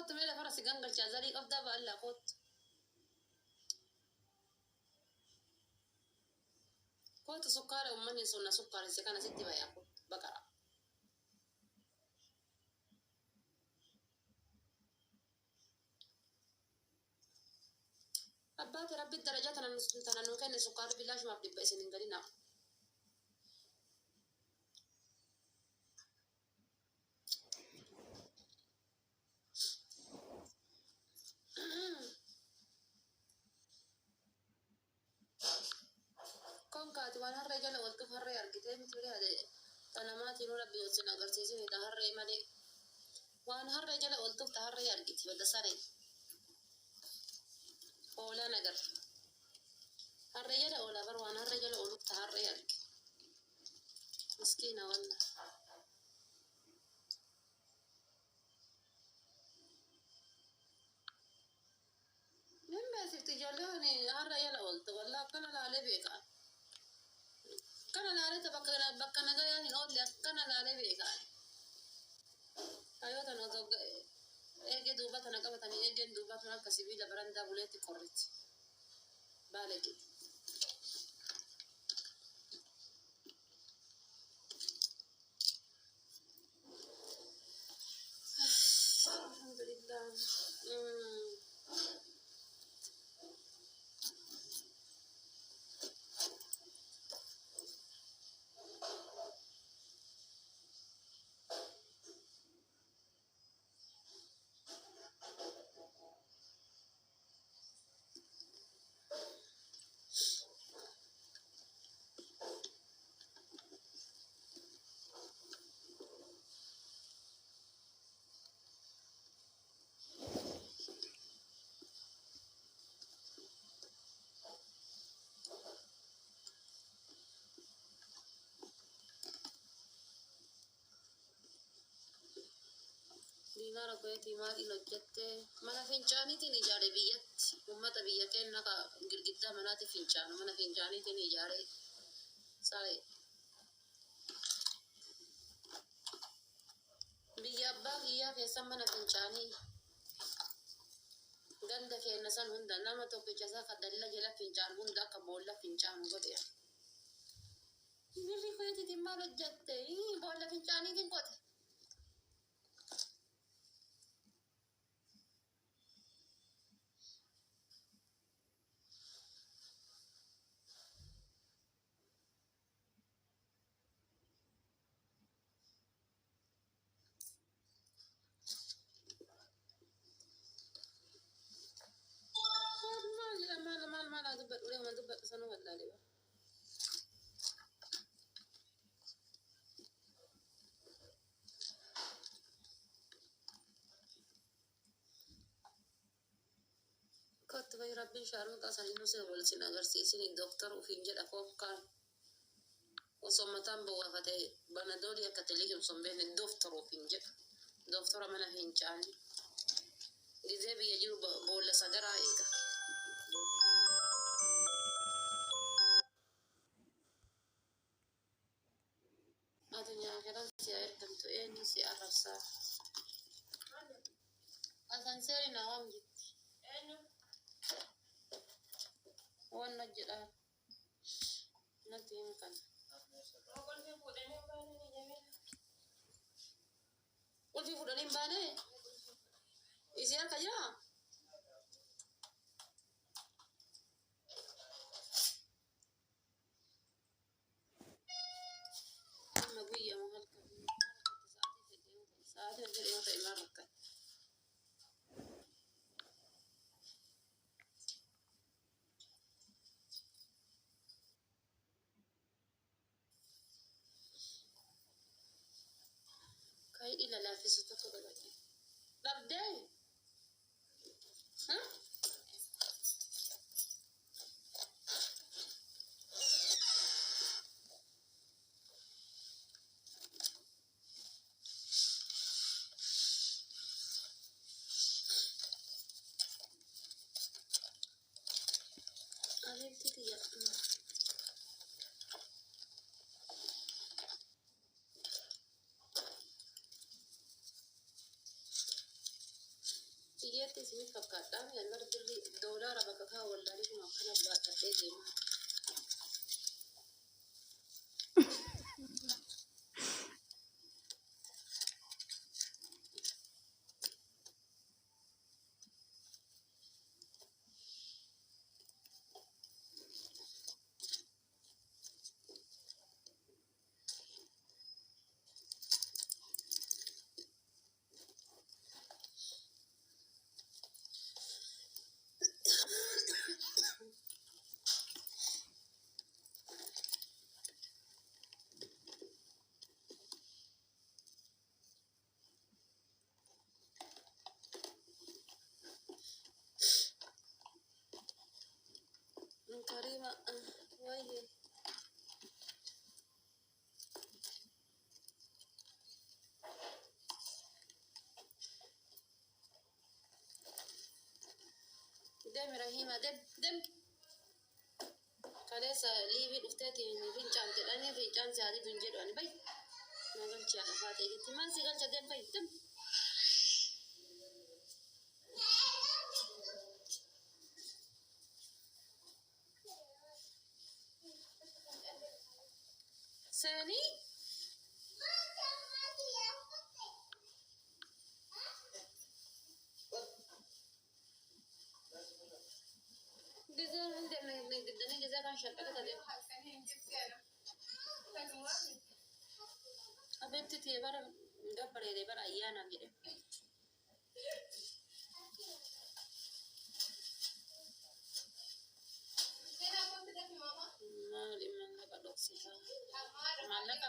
كنت ميلا فرس جنجل شازالي أبدا بقى لا كنت سكر ومني سنة سكر سكانة ستي بقى كنت بقرا أباتي ربي الدرجات أنا نسلت أنا نوكين سكر بلاش ما بدي بس نقدرنا كون كاتي وانا الرجال قلت فرّي أرجتين تقولي هذا أنا ما تنو ربي يوصل أقرسيسي تهرّي مالي وانا الرجال قلت تهرّي أرجتي بدأ سري ولا نقر الرجال ولا بر وانا الرجال قلت تهرّي أرجتي مسكينة والله من بس تجولوني الرجال قلت والله كان لا عليه بيكان كان لا عليه تبقى نجايا هنقول لك كان لا عليه بيكان أيوة أنا زوج إيه دوبات أنا قبضني إيه دوبات أنا كسبيلة براندا بوليتي كورتي بالك الحمد لله دينار بيتي مالي نجت mana fincaaniitiin ijaare biyyatti uummata biyya keenya ka girgiddaa manaati fincaanu mana fincaaniitiin ijaare sare biyya abbaa biyyaa keessa mana fincaanii ganda keenya san hunda nama tokkicha isaa ka dalla jala fincaan hunda akka boolla fincaanu godhe birri koyetiitiin maal hojjatte boolla fincaaniitiin qote maal dubbat ulee ma dubbat sanuu wallaalee ba كنت بي ربي شارون قاسني نسي ولسنا غرسيسني دكتور وفين جد أفوكان وصمتان بوافته بنادولي كتليهم صنبين الدكتور وفين جد دكتور منا هنجاني جزء بيجيو بولا سجرا إيجا أدنيا كلام سيار تمتو إني سيار رسا أذن سيري نوام جت ونجد نتيم كان قل في فلانين بانه إزيار كجرا مبوية مهلك ساعتين في اليوم تإمار ركا كاي إلا لا في ستة طلبات لابداي ها أنا بتيجي كيتي سميت فكاتا يعني مرة دولار بكاكا ولا لكم أكنا بلا تحديد ما كريمة ويه دم رحيمة دم كاليسا ليبي الأفتاتي إني فينشان تلاني فينشان سادي فينجر أنا بي ما قلت يا فاتي قلت ما سيقل شدين بي دم ثاني جزء من ده جدني جزء كان شرطة كده أبيت تيبار دبر يدي بار أيانا كده ما لمن لك دوكسيها ما لك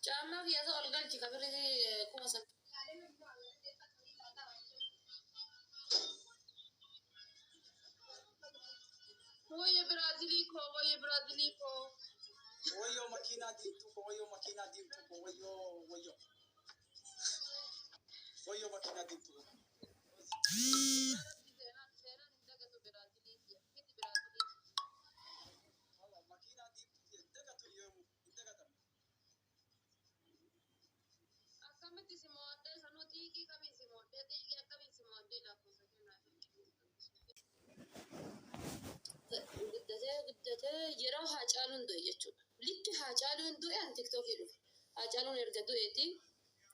جامع في هذا ألقى كبر دي كوسا ويا برازيلي كو ويا برازيلي كو ويو ماكينة دي تو ويو ماكينة دي تو ويو ماكينة دي تو Akkamiti si moodde sanuu xiiqii kamii si moodde xiiqii akkamii si moodde lakkoofsa guddatee yeroo Haacaaluun du'e jechuudha. Likki Haacaaluun du'e an tiktookii dhufe. Haacaaluun erga du'eeti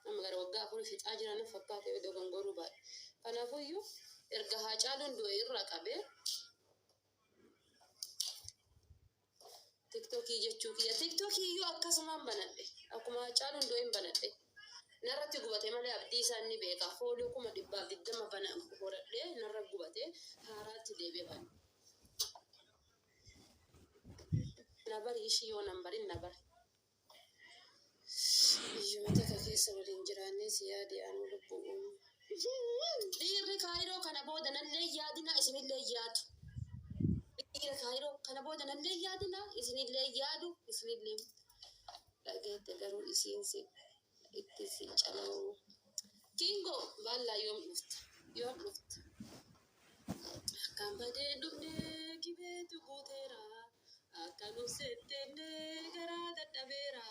amma gara waggaa afurii fixaa jiran fakkaate dogongoruu baay'ee. Kanaafuyyuu erga Haacaaluun du'e irraa qabee tiktookii jechuu kiyya. Tiktookii iyyuu akkasumaan banadhe. Akkuma Haacaaluun du'e hin banadhe. Narratti gubate malee abdii isaan ni beeka. Foolii 120 bana horadhee narra gubate haaraatti deebi'e bana. Nabari ishii yoo nambarin nabari. Biyyoota keessa waliin jiraannee si yaade anu lubbuun. Dhiirri Kaayiroo kana booda nallee yaadina isinillee yaadu. Dhiirri Kaayiroo kana booda nallee yaadina isinillee yaadu isinillee dhageette garuu isiinsi itti si cala'u. Kingo bal'aa yoom dhufta kan badee dhufnee kibeetu guuteera akka obseettenne garaa dadhabeera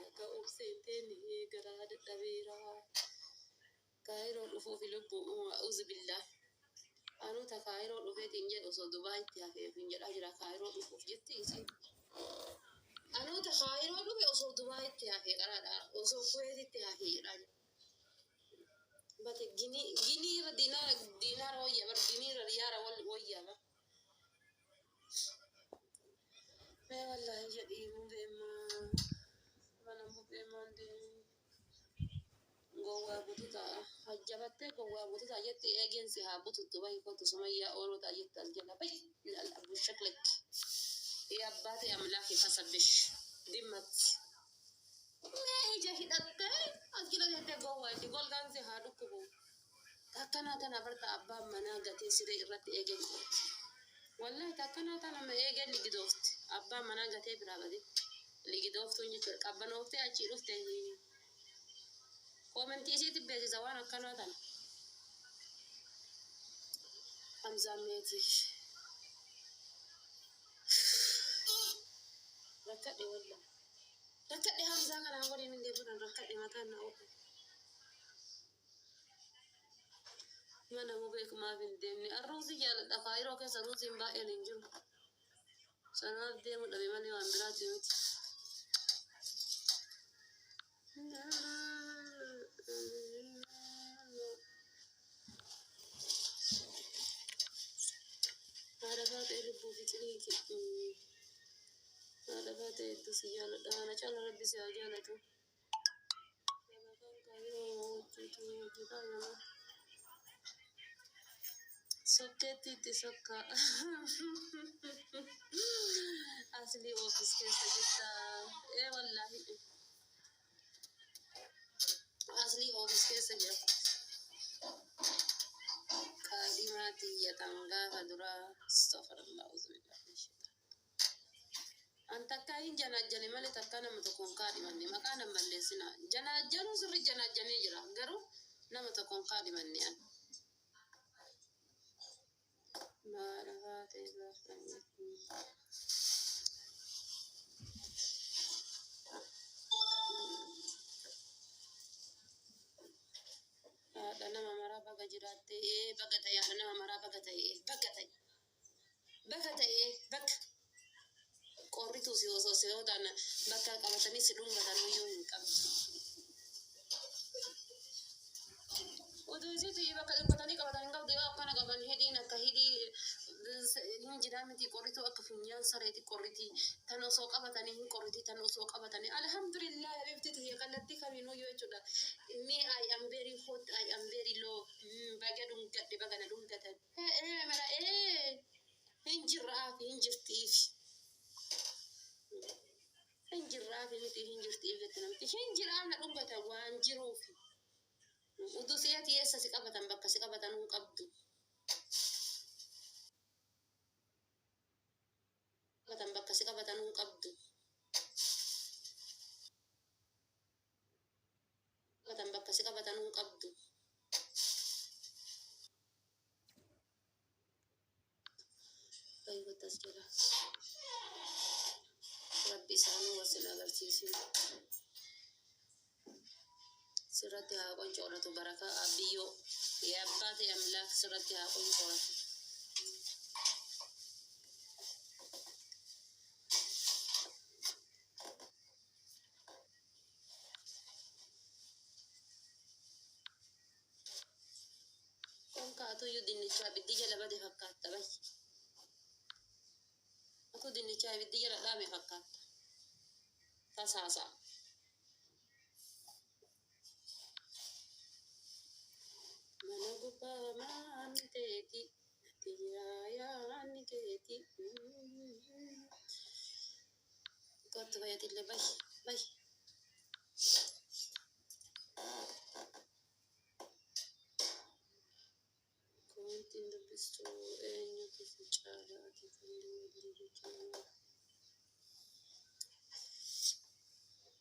akka obseettenne garaa dadhabeera Kaayiroo dhufuufi lubbuu a'uuzu billaa anuuta Kaayiroo dhufeetiin jedhu osoo Dubaayitti hafeefin jedhaa jira Kaayiroo dhufuuf jetti isin anuuta Kaayiroo dhufe osoo Dubaayitti hafee qaraadha osoo Kuweetitti hafee jedhaa jira. Bate gini irra diinaara wayya bar gini irra riyaara wayya bar mee wallahi jedhii mubeema mana mubeemaan deemu gowwaa bututa hajjabattee gowwaa bututa jetti eegeensi haa bututtu bahi kottu sumayyaa oolota jetti as jala bahi ilaal'abu shaklekki yabbaate amlaaki fasabbish dimmatti mee ija hidhattee as jala jettee gowwaa itti golgaansi haa dhukkubu takkanaa tana barta abbaan manaa gatee siree irratti eegen wallahi takkanaa tana ma eegen ligidoofti abbaan manaa gatee biraa bade ligidooftuun jechuudha qabbanooftee achii dhufte komentii isiitti beeksisa waan akkanaa tana hamzaan meetii ركدي والله ركدي همزة كان أقولي من دبر ركدي مكان أوكي ما أنا مو بيك ما بندمني الروزي يا الأخير كيس الروزي مباقي ننجم سنوات دي مدبي ماني وامبراتي مت هذا فات يلبو في كليك هذا فات يدوسي يالا أنا شال ربي سياجالته أنا كان كايرو وجوتو جبانا سكتي تسكا أصلي أوفيس كيس جدا إيه والله أصلي أوفيس كيس جدا كلماتي يتنقى فدرا استغفر الله أعوذ بالله من الشيطان أنت كاين جناجني مالي تكانا متكون كلمني ما كان ملسنا جناجنو سر جناجني جرا غرو نما تكون كلمني أنا ما رفعت إذا فهمتني أنا ما مرا بقى جراتي إيه بقى تيا أنا ما مرا بقى تيا إيه بقى تيا بقى تيا إيه بقى قريتو سيو دانا بقى كابتني سلوم بدانو يوم كم ودوزي تي بقى كابتني قبل ديوا كنا قبل هدينا كهدي هنجرامتي قريتو أكفنيان سريتي قريتي تنوسو قبتني قريتي تنوسو قبتني الحمد لله بيفتي هي قالت كارينو يوجدا me I am very hot I am very low baga dum gadde baga na dum gatan mara hinjirtiif hinjiraafi miti hinjirtiif gatanamti hinjiraana dum gatan waan jiruufi udu siyati yessa si qabatan bakka si qabatan hun qabdu qabatan bakka si qabatan hun qabdu qabatan bakka si qabatan hun qabdu aywa tasjira rabbi sanu wasila agarsiisin sirratti haa qoncooratu baraka abiyyo yaa abbaate amlaak sirratti haa qoncooratu konkaatu yu dinnichaa biddi jala bade fakkaatta bay atu dinnichaa biddi jala dhaame fakkaatta tasaasa mana gubbaa maani teeti tiyaayaani keeti kottu fayyadille bay bay kontiin dubbistu eenyutu si caalaati falli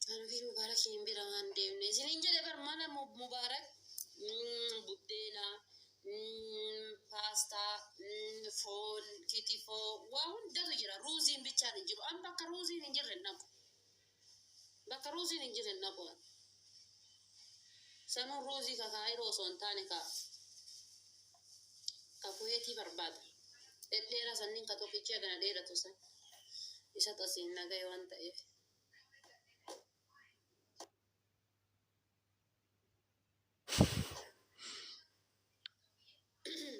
أنا في مبارك ينبرا عن ديمني زين جل بر مانا مبارك بدينا باستا فول كتفو وهون ده تجرا روزين بيتشان يجرو أم بكا روزين ينجر النبو بكا روزين ينجر النبو سنو روزي كايرو سونتاني كفوهتي برباد الليرة سنين كتوكي جانا ليرة توسن إسا تسين نغاي وانتا إيه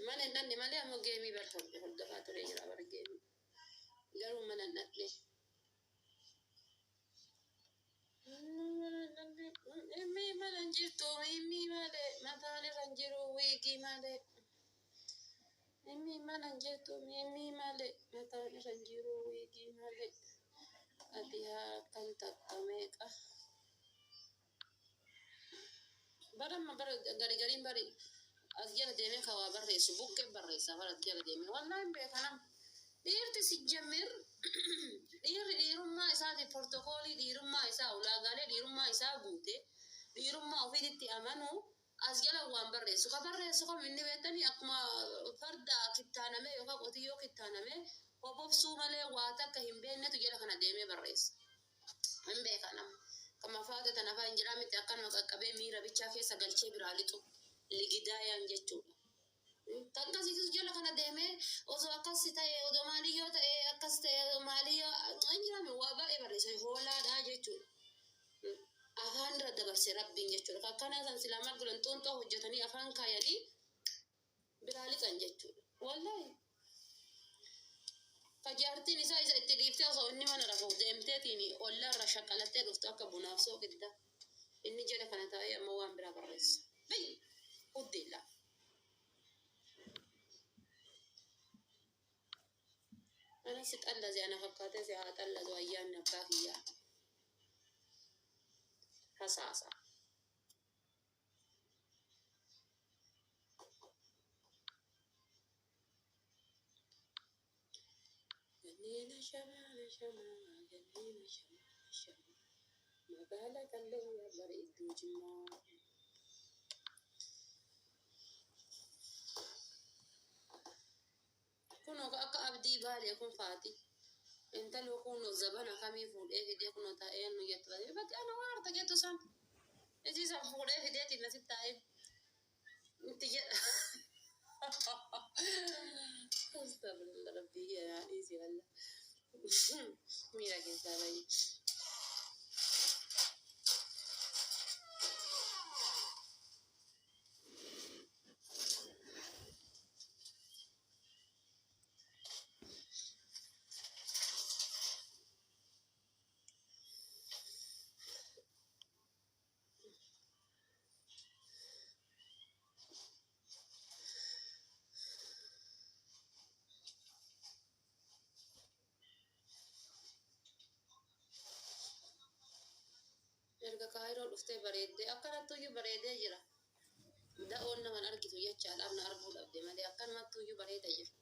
mana nanni male amo geemi bar hodda fatore jira bar geemi garu mana nanni emmi mana jirto emmi male matale ranjiro wiki male emmi mana jirto emmi male matale ranjiro wiki male adiha kan takkameka baramma bar gari gari bari أجيال ديمي كوا بريسو بوك بريسا ولا أجيال ديمي والله بيكلام ديرت سجمر ديرم ما إسا دي بروتوكولي ديرم ما إسا ولا قال ديرم ما إسا بوته ديرم ما في دي أمانو أجيال وان بريسو كبريسو كمني بيتني أكما فردا كتانا مي يوكا قطيو كتانا مي وبوب سوما لي واتا كهم بينة تجيال كنا ديمي بريس An beeka nama. Kama faata tana faa hin jiraa miti akkanuma qaqqabee miira bichaa keessa galchee biraa lixu ligidaayaan jechuudha. Akkasiitus jala kana deemee osoo akkas ta'e odoo maaliyyoo ta'e akkas ta'e maaliyyoo hin jiraame waa baay'ee barreessa hoolaadhaa jechuudha. Afaan irra dabarse rabbiin jechuudha. Akkanaa san silaa margulan xuuxoo hojjetanii afaan kaayanii biraa lixan jechuudha. Wallaahi. Kajaartiin isaa isa itti dhiiftee osoo inni mana rafuuf deemteetiin ollaa irra shaqqalattee dhuftu akka bunaaf soogidda. Inni jedha kana taa'ee amma waan biraa barreessa. Biyyi huddeella. Anas xalla zeana fakkaatee si haa xallatu ayyaanni abbaa kiyyaa. Rasaasa. Ganneena shamaa ganneena shamaa magaalaa qalloo yaa bareedduu Jimmaa. Kun akka abdii baalee kun faati. Intalo kun zabana kamii fuudhee fidee kun taa'ee nu jettu. Bakka ana waan arta jettu san. Isi san fuudhee fideetiin nasitti taa'ee. Itti jedha. Astagfirullah rabbii yaa dhiisi walla. Miira keessaa bayi. Erga kaayiroo dhuftee bareeddee akkanattuyyuu bareedee jira. Da'oon naman argitu jechaadhaaf na arguu dhabde malee akkanumattuyyuu bareeda jira.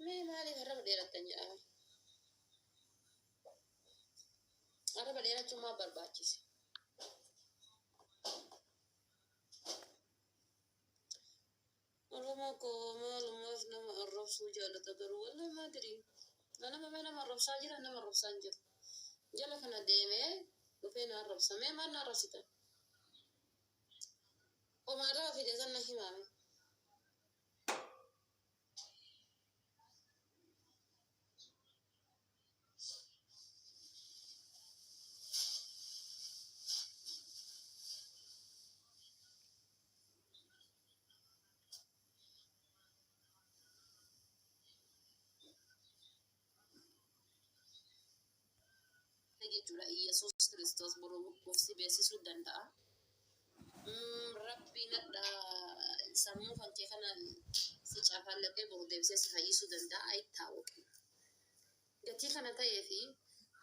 Mee maaliif har'a dheerattan jedhama? Har'a dheerachuun maal barbaachise? Oromoo koo maalumaaf nama arrabsuu jaallata garuu wallahi maadiri. Nama arrabsaa jira nama arrabsaa hin jiru. Jala kana deemee dhufee na arrabsa. Mee maal na arrabsitan? Omaarraa fide san na himaame. Jechuudha Yesuus Kiristoos boruu of beeksisuu danda'a. Rabbiin hadha sammuu kan kee kana si caafalaqee boruu deebisee si fayyisuu danda'a. Ayittaawwaqu. Gatii kana ta'ee fi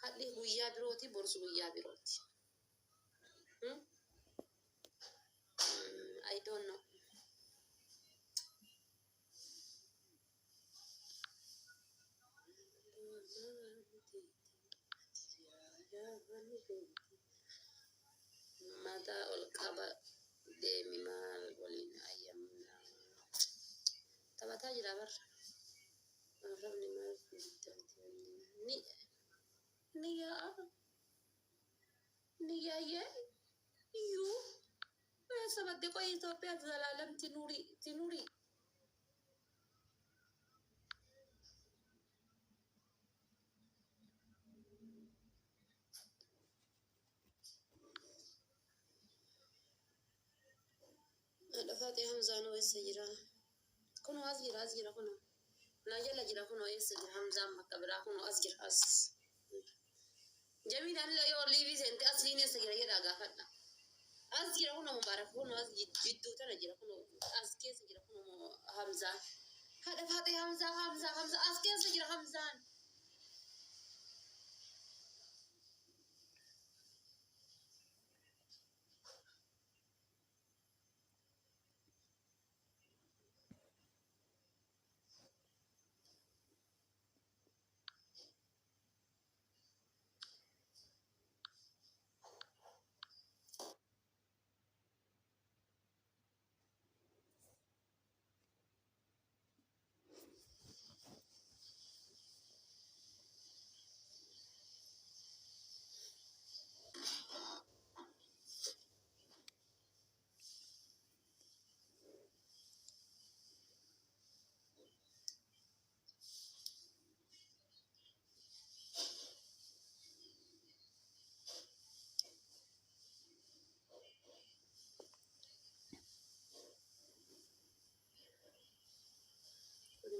hadhi guyyaa birooti borsu guyyaa birooti. I don't know. Mata ol qaba deemi maal waliin ayyamna taphataa jira barra rabni maal ni yaayee iyyuu sabadde qoy Itoophiyaa zalaalam tinuri Dafate Hamzaan eessa jira? Kun as jira kun. Na jala jira kun eessa jira Hamzaan bakka biraa kun as jira as. Jamiidhaan illee yoo liivii seente asliin eessa jira jedhaa gaafadha. As jira kun Mubaarak kun as jidduu tana jira kun as keessa jira kun همزة هذا فاتي همزة أسكن سجل همزان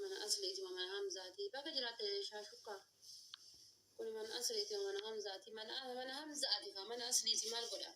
من أصلي ومن همزاتي بقى جرات شاشوكا كل من أصلي ومن همزاتي من همزاتي فمن أصلي مال قدا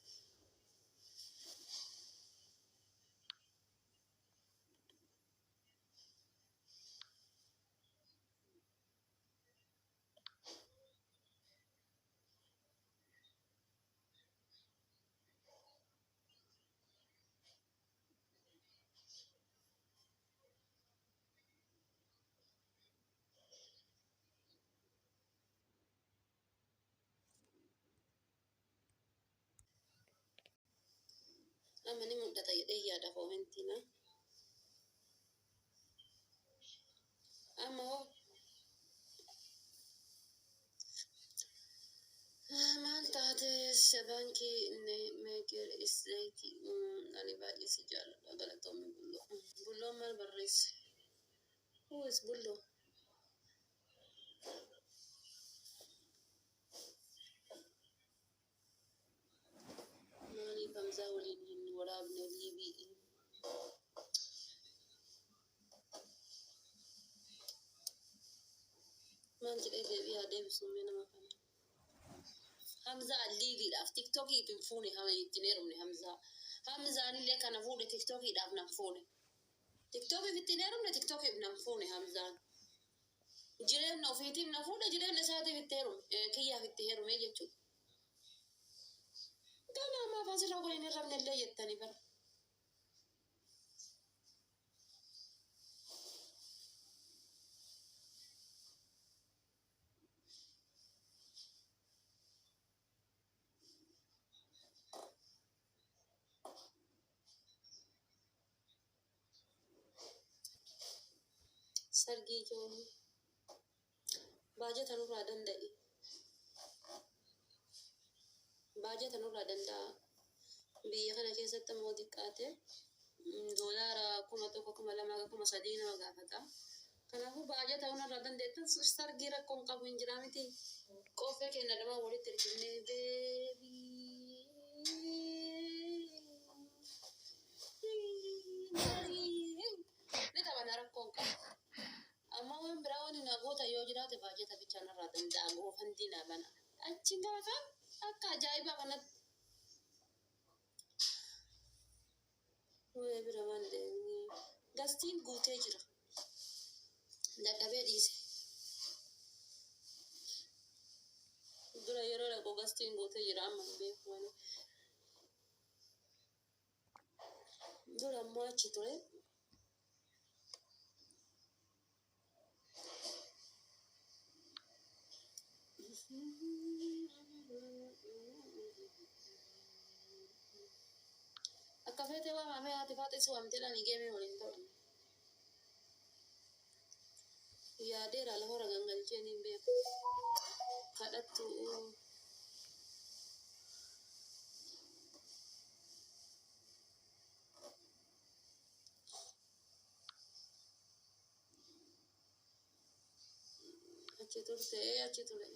أما نمو دتاي يا دفو هنتنا أما هو ما انتهت السبانكي إني ميكر إسرائيلي أنا بعد سجال غلطهم بلو ما البريس هو اس بلو ماني بمزا ولين ولا ابن ليبي ما انت إيه بيها ده بسمينا ما كان همزة الليبي لا في تيك توك يبنفوني هم يتنيروا من همزة اللي كان فوق تيك توك يدافنا فوني تيك توك يتنيروا من تيك توك يبنفوني همزة جريم نوفيتي نفونا جريم نساتي في التيرم كيا في التيرم ما يجتو قال ما فاصل أقول إني رمنا اللي يتاني بر سرقي جو باجة تنورا دندائي باجة تنورا دندا بيخنا كيسة تمودي كاتي دولار كما توكو كما لما كما سدينا وغافتا كنافو باجة تنورا دندائي سرقي ركون قبو انجرامتي كوفي كينا لما ولي تركيني بيبي Nita bana rakkoon qaba. Amma waan biraa waan nagoota yoo jiraate baay'ata bichaan irraa danda'a goofanti na bana. Achi gaafa akka ajaa'ibaa kanatti. Wayii bira waan deemee gastiin guutee jira. Dadhabee dhiise. Dura yeroo dhaqu gastiin guutee jira amma hin beeku wani. Dura ammoo achi ture. Akka feete waa mamee haati faate si waamtedhaan higeemee waliin ta'u. Yaadeera lafa ragangalcheen hin beeku. Kadhattu. Achi turte achi ture.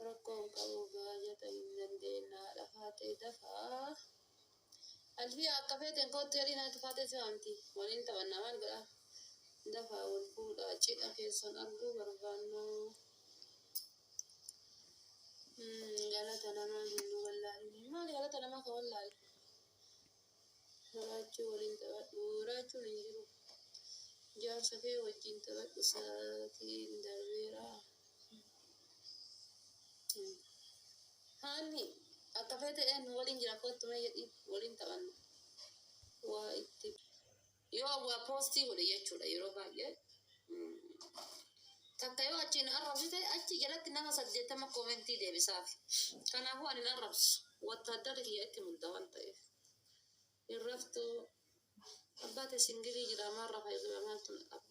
Rakkoon qabu baay'ata hin dandeenyaa lafaa ta'e dafaa. Alfii akka feeteen kootti yaalii naatti faate si waamti. Waliin taphannaa maal godhaa? Dafaa wal fuudhaa cidha keessan arguu barbaannu. Galata namaa hin nu wallaalin. Maali galata namaa kan wallaalu? Raachuu waliin taphadhu. Raachuun hin jiru. jaarsa kee wajjin taphadhu sa'aatiin darbeera. Haani akka feete een waliin jira kottu mee jedhi waliin taphanna. Waa itti yoo waa poostii godhe jechuudha yeroo baay'ee. Takka yoo achiin arrabsite achi jalatti nama 80 koomentii deebisaaf. Kanaafuu ani arrabsu wattaaddara kiyya itti mudda waan ta'eef. Irraftuu abbaate singilii jira maarra fayyadama maaltu na qaba.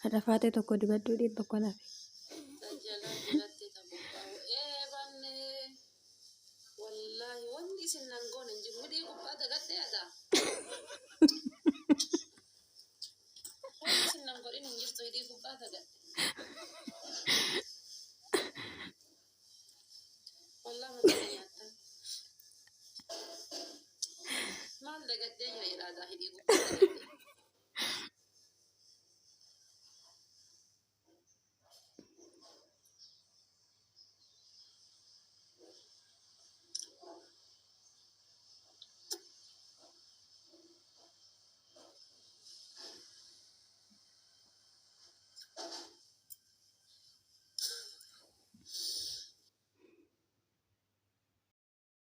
Ada Fatih tokko dibaddu tokko nafe. Tajaajila jiratti taphuu banne wallaahi wanti isin nangoon hin jiru hidhii gubbaa dagadhee adaa. Wanti isin nangoodhin hin jirtu hidhii gubbaa dagadhe. Wallaahi mata nyaatan. Maal dagadhee yaa iraadaa hidhii gubbaa dagadhe.